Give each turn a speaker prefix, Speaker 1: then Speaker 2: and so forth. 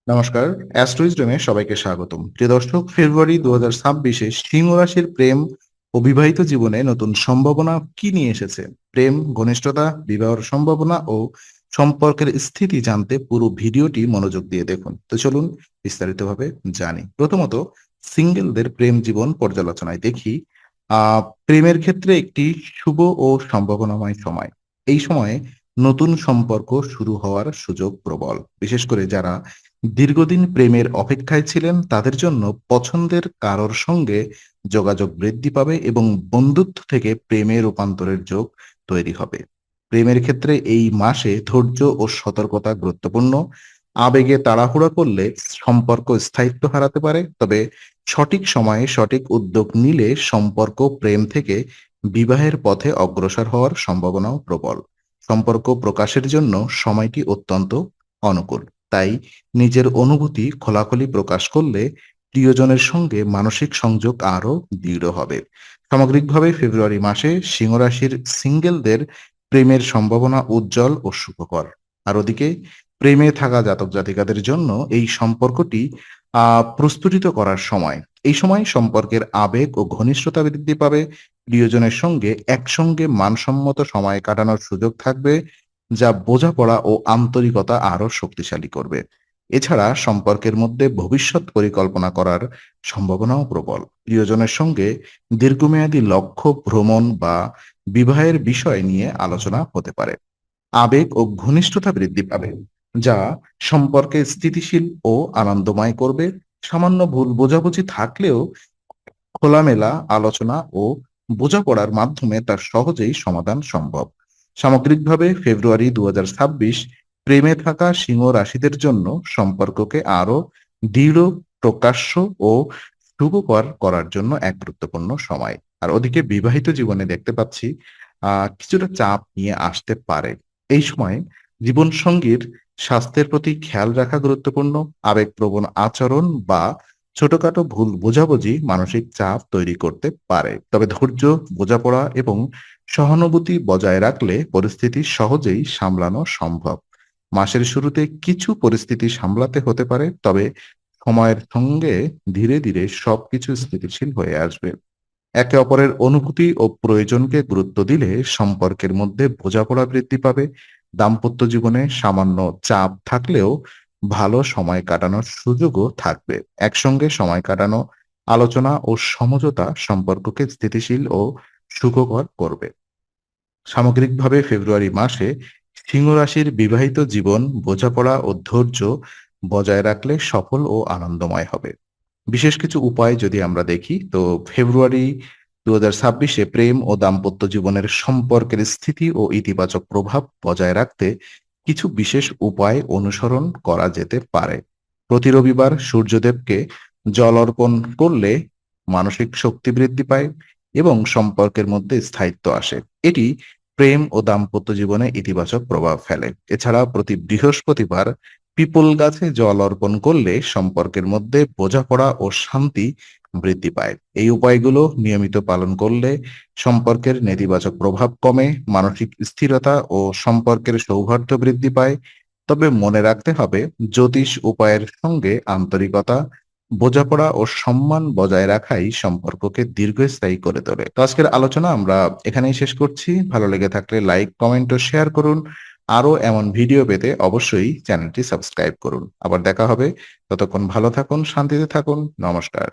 Speaker 1: নমস্কার, অ্যাস্ট্রোইজডমে সবাইকে স্বাগতম। প্রিয় দর্শক, ফেব্রুয়ারি ২০২৬ সিংহ রাশির প্রেম ও বিবাহিত জীবনে নতুন সম্ভাবনা কি নিয়ে এসেছে? প্রেম, ঘনিষ্ঠতা, বিবাহের সম্ভাবনা ও সম্পর্কের স্থিতি জানতে পুরো ভিডিওটি মনোযোগ দিয়ে দেখুন। তো চলুন বিস্তারিতভাবে জানি। প্রথমত, সিঙ্গেলদের প্রেম জীবন পর্যালোচনায় দেখি। প্রেমের ক্ষেত্রে একটি শুভ ও সম্ভাবনাময় সময়। এই সময়ে নতুন সম্পর্ক শুরু হওয়ার সুযোগ প্রবল। বিশেষ করে যারা দীর্ঘদিন প্রেমের অপেক্ষায় ছিলেন তাদের জন্য পছন্দের কারোর সঙ্গে যোগাযোগ বৃদ্ধি পাবে এবং বন্ধুত্ব থেকে প্রেমে রূপান্তরের যোগ তৈরি হবে। প্রেমের ক্ষেত্রে এই মাসে ধৈর্য ও সতর্কতা গুরুত্বপূর্ণ। আবেগে তাড়াহুড়া করলে সম্পর্ক স্থায়িত্ব হারাতে পারে, তবে সঠিক সময়ে সঠিক উদ্যোগ নিলে সম্পর্ক প্রেম থেকে বিবাহের পথে অগ্রসর হওয়ার সম্ভাবনাও প্রবল। সম্পর্ক প্রকাশের জন্য সময়টি অত্যন্ত অনুকূল। তাই নিজের অনুভূতি খোলাখুলি প্রকাশ করলে প্রিয়জনের সঙ্গে মানসিক সংযোগ আরো দৃঢ় হবে। সামগ্রিকভাবে ফেব্রুয়ারি মাসে সিংহ রাশির সিঙ্গেলদের প্রেমের সম্ভাবনা উজ্জ্বল ও সুখকর। আর ওদিকে প্রেমে থাকা জাতক জাতিকাদের জন্য এই সম্পর্কটি প্রস্ফুটিত করার সময়। এই সময় সম্পর্কের আবেগ ও ঘনিষ্ঠতা বৃদ্ধি পাবে। প্রিয়জনের সঙ্গে একসঙ্গে মানসম্মত সময় কাটানোর সুযোগ থাকবে, যা বোঝাপড়া ও আন্তরিকতা আরো শক্তিশালী করবে। এছাড়া সম্পর্কের মধ্যে ভবিষ্যৎ পরিকল্পনা করার সম্ভাবনাও প্রবল। প্রিয়জনের সঙ্গে দীর্ঘমেয়াদী লক্ষ্য, ভ্রমণ বা বিবাহের বিষয় নিয়ে আলোচনা হতে পারে। আবেগ ও ঘনিষ্ঠতা বৃদ্ধি পাবে, যা সম্পর্কে স্থিতিশীল ও আনন্দময় করবে। সামান্য ভুল বোঝাবুঝি থাকলেও খোলামেলা আলোচনা ও বোঝাপড়ার মাধ্যমে তার সহজেই সমাধান সম্ভব। সামগ্রিকভাবে ফেব্রুয়ারি ২০২৬ প্রেমে থাকা সিংহ রাশিদের জন্য সম্পর্ককে আরো দৃঢ়, প্রকাশ্য ও সুখকর করার জন্য এক গুরুত্বপূর্ণ সময়। আর ওদিকে বিবাহিত জীবনে দেখতে পাচ্ছি কিছুটা চাপ নিয়ে আসতে পারে। এই সময় জীবনসঙ্গীর স্বাস্থ্যের প্রতি খেয়াল রাখা গুরুত্বপূর্ণ। আবেগপ্রবণ আচরণ বা ছোটখাটো ভুল বোঝাবুঝি মানসিক চাপ তৈরি করতে পারে, তবে ধৈর্য, বোঝাপড়া এবং সহানুভূতি বজায় রাখলে পরিস্থিতি সহজেই সামলানো সম্ভব। মাসের শুরুতে কিছু পরিস্থিতি সামলাতে হতে পারে, তবে সময়ের সঙ্গে ধীরে ধীরে সবকিছু স্থিতিশীল হয়ে আসবে। একে অপরের অনুভূতি ও প্রয়োজনকে গুরুত্ব দিলে সম্পর্কের মধ্যে বোঝাপড়া বৃদ্ধি পাবে। দাম্পত্য জীবনে সামান্য চাপ থাকলেও ভালো সময় কাটানোর সুযোগও থাকবে। একসঙ্গে সময় কাটানো, আলোচনা ও সমঝোতা সম্পর্ককে স্থিতিশীল ও সুখকর করবে। সামগ্রিকভাবে ফেব্রুয়ারি মাসে সিংহ রাশির বিবাহিত জীবন বোঝাপড়া ও ধৈর্য বজায় রাখলে সফল ও আনন্দময় হবে। বিশেষ কিছু উপায় যদি আমরা দেখি, তো ফেব্রুয়ারি ২০২৬ প্রেম ও দাম্পত্য জীবনের সম্পর্কের স্থিতি ও ইতিবাচক প্রভাব বজায় রাখতে কিছু বিশেষ উপায় অনুসরণ করা যেতে পারে। প্রতি রবিবার সূর্যদেবকে জল অর্পণ করলে মানসিক শক্তি বৃদ্ধি পায় এবং সম্পর্কের মধ্যে স্থায়িত্ব আসে। এটি প্রেম ও দাম্পত্য জীবনে ইতিবাচক প্রভাব ফেলে। এছাড়া প্রতি বৃহস্পতিবার পিপল গাছে জল অর্পণ করলে সম্পর্কের মধ্যে বোঝাপড়া ও শান্তি বৃদ্ধি পায়। এই উপায়গুলো নিয়মিত পালন করলে সম্পর্কের নেতিবাচক প্রভাব কমে, মানসিক স্থিরতা ও সম্পর্কের সৌহার্দ্য বৃদ্ধি পায়। তবে মনে রাখতে হবে, জ্যোতিষ উপায়ের সঙ্গে আন্তরিকতা, বোঝাপড়া ও সম্মান বজায় রাখাই সম্পর্ককে দীর্ঘস্থায়ী করে তোলে। তো আজকের আলোচনা আমরা এখানেই শেষ করছি। ভালো লেগে থাকলে লাইক, কমেন্ট ও শেয়ার করুন। আরো এমন ভিডিও পেতে অবশ্যই চ্যানেলটি সাবস্ক্রাইব করুন। আবার দেখা হবে। ততক্ষণ ভালো থাকুন, শান্তিতে থাকুন। নমস্কার।